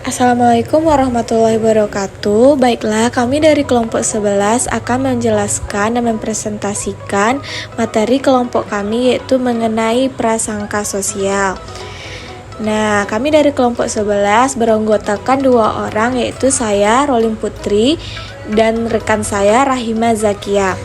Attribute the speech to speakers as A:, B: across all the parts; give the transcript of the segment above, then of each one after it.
A: Assalamualaikum warahmatullahi wabarakatuh. Baiklah, kami dari kelompok 11 akan menjelaskan dan mempresentasikan materi kelompok kami, yaitu mengenai prasangka sosial. Nah, kami dari kelompok 11 beranggotakan 2 orang, yaitu saya, Rolim Putri, dan rekan saya, Rahima Zakia.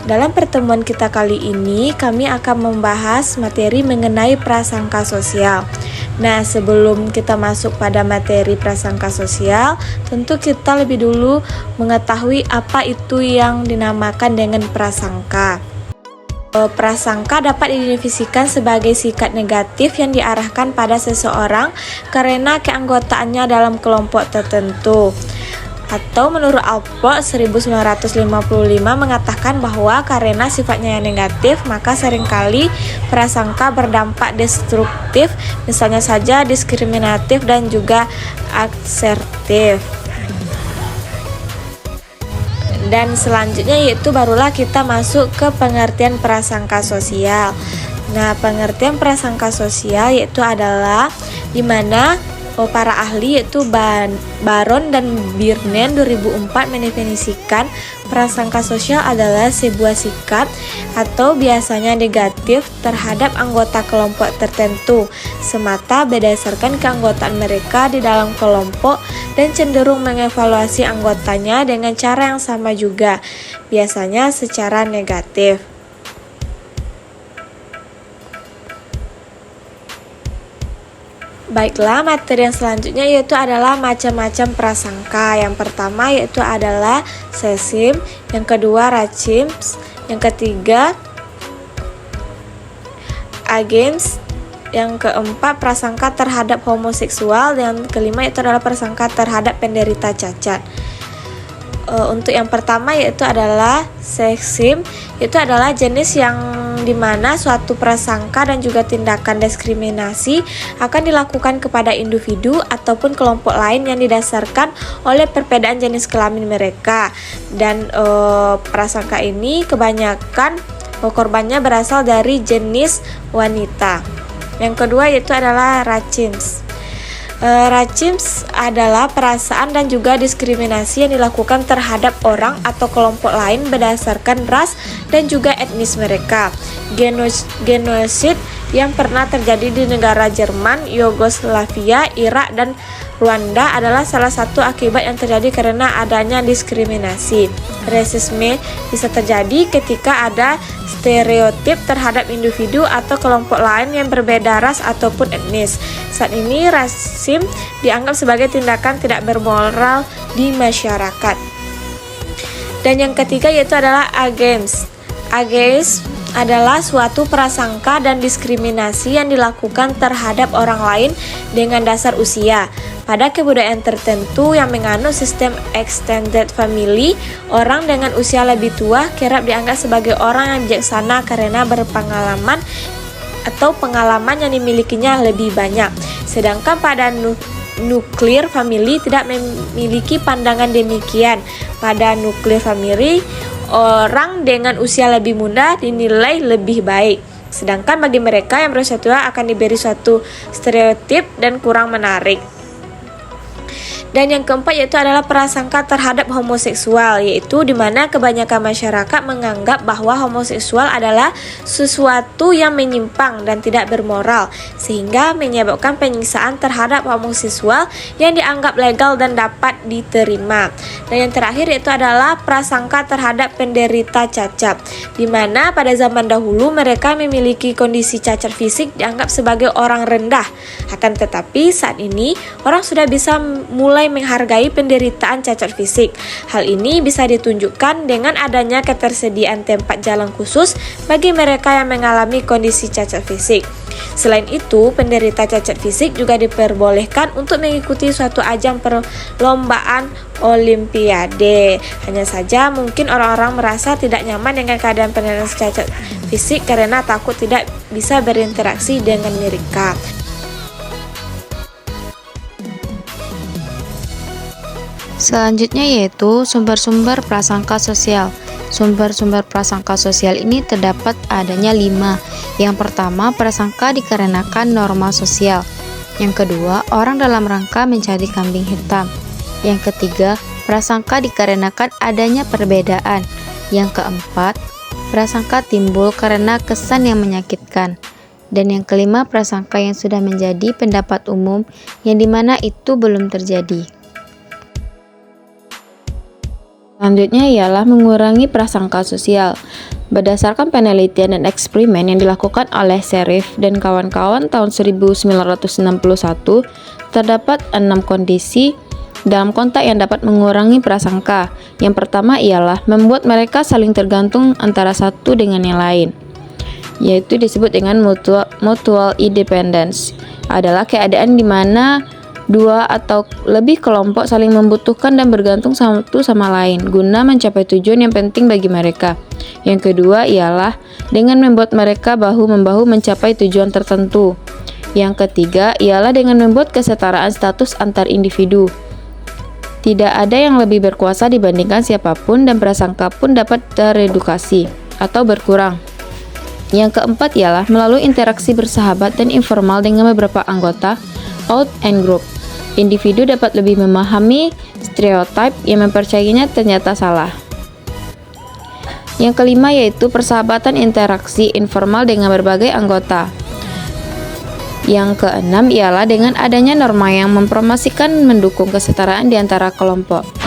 A: Dalam pertemuan kita kali ini, kami akan membahas materi mengenai prasangka sosial. Nah, sebelum kita masuk pada materi prasangka sosial, tentu kita lebih dulu mengetahui apa itu yang dinamakan dengan prasangka. Prasangka dapat didefinisikan sebagai sikap negatif yang diarahkan pada seseorang karena keanggotaannya dalam kelompok tertentu. Atau menurut Alport 1955 mengatakan bahwa karena sifatnya yang negatif, maka seringkali prasangka berdampak destruktif, misalnya saja diskriminatif dan juga asertif. Dan selanjutnya yaitu barulah kita masuk ke pengertian prasangka sosial. Nah, pengertian prasangka sosial yaitu adalah di mana para ahli yaitu Baron dan Birnen 2004 mendefinisikan prasangka sosial adalah sebuah sikap atau biasanya negatif terhadap anggota kelompok tertentu semata berdasarkan keanggotaan mereka di dalam kelompok dan cenderung mengevaluasi anggotanya dengan cara yang sama juga, biasanya secara negatif. Baiklah, materi yang selanjutnya yaitu adalah macam-macam prasangka. Yang pertama yaitu adalah sesim, yang kedua racims, yang ketiga agens, yang keempat prasangka terhadap homoseksual, dan kelima yaitu adalah prasangka terhadap penderita cacat. Untuk yang pertama yaitu adalah seksim, itu adalah jenis yang dimana suatu prasangka dan juga tindakan diskriminasi akan dilakukan kepada individu ataupun kelompok lain yang didasarkan oleh perbedaan jenis kelamin mereka. Dan prasangka ini kebanyakan korbannya berasal dari jenis wanita. Yang kedua yaitu adalah racims. Racims adalah perasaan dan juga diskriminasi yang dilakukan terhadap orang atau kelompok lain berdasarkan ras dan juga etnis mereka. Genosid yang pernah terjadi di negara Jerman, Yugoslavia, Irak, dan Rwanda adalah salah satu akibat yang terjadi karena adanya diskriminasi. Rasisme bisa terjadi ketika ada stereotip terhadap individu atau kelompok lain yang berbeda ras ataupun etnis. Saat ini rasisme dianggap sebagai tindakan tidak bermoral di masyarakat. Dan yang ketiga yaitu adalah agens. Agens adalah suatu prasangka dan diskriminasi yang dilakukan terhadap orang lain dengan dasar usia. Pada kebudayaan tertentu yang menganut sistem extended family, orang dengan usia lebih tua kerap dianggap sebagai orang yang bijaksana karena berpengalaman atau pengalaman yang dimilikinya lebih banyak. Sedangkan pada nuklir family tidak memiliki pandangan demikian. Pada nuklir family, orang dengan usia lebih muda dinilai lebih baik. Sedangkan bagi mereka yang berusia tua akan diberi suatu stereotip dan kurang menarik. Dan yang keempat yaitu adalah prasangka terhadap homoseksual, yaitu di mana kebanyakan masyarakat menganggap bahwa homoseksual adalah sesuatu yang menyimpang dan tidak bermoral, sehingga menyebabkan penyiksaan terhadap homoseksual yang dianggap legal dan dapat diterima. Dan yang terakhir yaitu adalah prasangka terhadap penderita cacat, di mana pada zaman dahulu mereka memiliki kondisi cacat fisik dianggap sebagai orang rendah. Akan tetapi saat ini orang sudah bisa mulai menghargai penderitaan cacat fisik. Hal ini bisa ditunjukkan dengan adanya ketersediaan tempat jalan khusus bagi mereka yang mengalami kondisi cacat fisik. Selain itu, penderita cacat fisik juga diperbolehkan untuk mengikuti suatu ajang perlombaan olimpiade. Hanya saja mungkin orang-orang merasa tidak nyaman dengan keadaan penderita cacat fisik karena takut tidak bisa berinteraksi dengan mereka.
B: Selanjutnya yaitu sumber-sumber prasangka sosial. Sumber-sumber prasangka sosial ini terdapat adanya 5. Yang pertama, prasangka dikarenakan norma sosial. Yang kedua, orang dalam rangka mencari kambing hitam. Yang ketiga, prasangka dikarenakan adanya perbedaan. Yang keempat, prasangka timbul karena kesan yang menyakitkan. Dan yang kelima, prasangka yang sudah menjadi pendapat umum yang dimana itu belum terjadi.
C: Selanjutnya ialah mengurangi prasangka sosial. Berdasarkan penelitian dan eksperimen yang dilakukan oleh Sherif dan kawan-kawan tahun 1961, terdapat 6 kondisi dalam kontak yang dapat mengurangi prasangka. Yang pertama ialah membuat mereka saling tergantung antara satu dengan yang lain, yaitu disebut dengan mutual independence. Adalah keadaan di mana dua atau lebih kelompok saling membutuhkan dan bergantung satu sama lain guna mencapai tujuan yang penting bagi mereka. Yang kedua ialah dengan membuat mereka bahu-membahu mencapai tujuan tertentu. Yang ketiga ialah dengan membuat kesetaraan status antar individu. Tidak ada yang lebih berkuasa dibandingkan siapapun dan prasangka pun dapat teredukasi atau berkurang. Yang keempat ialah melalui interaksi bersahabat dan informal dengan beberapa anggota out and group. Individu dapat lebih memahami stereotip yang mempercayainya ternyata salah. Yang kelima yaitu persahabatan interaksi informal dengan berbagai anggota. Yang keenam ialah dengan adanya norma yang mempromosikan mendukung kesetaraan di antara kelompok.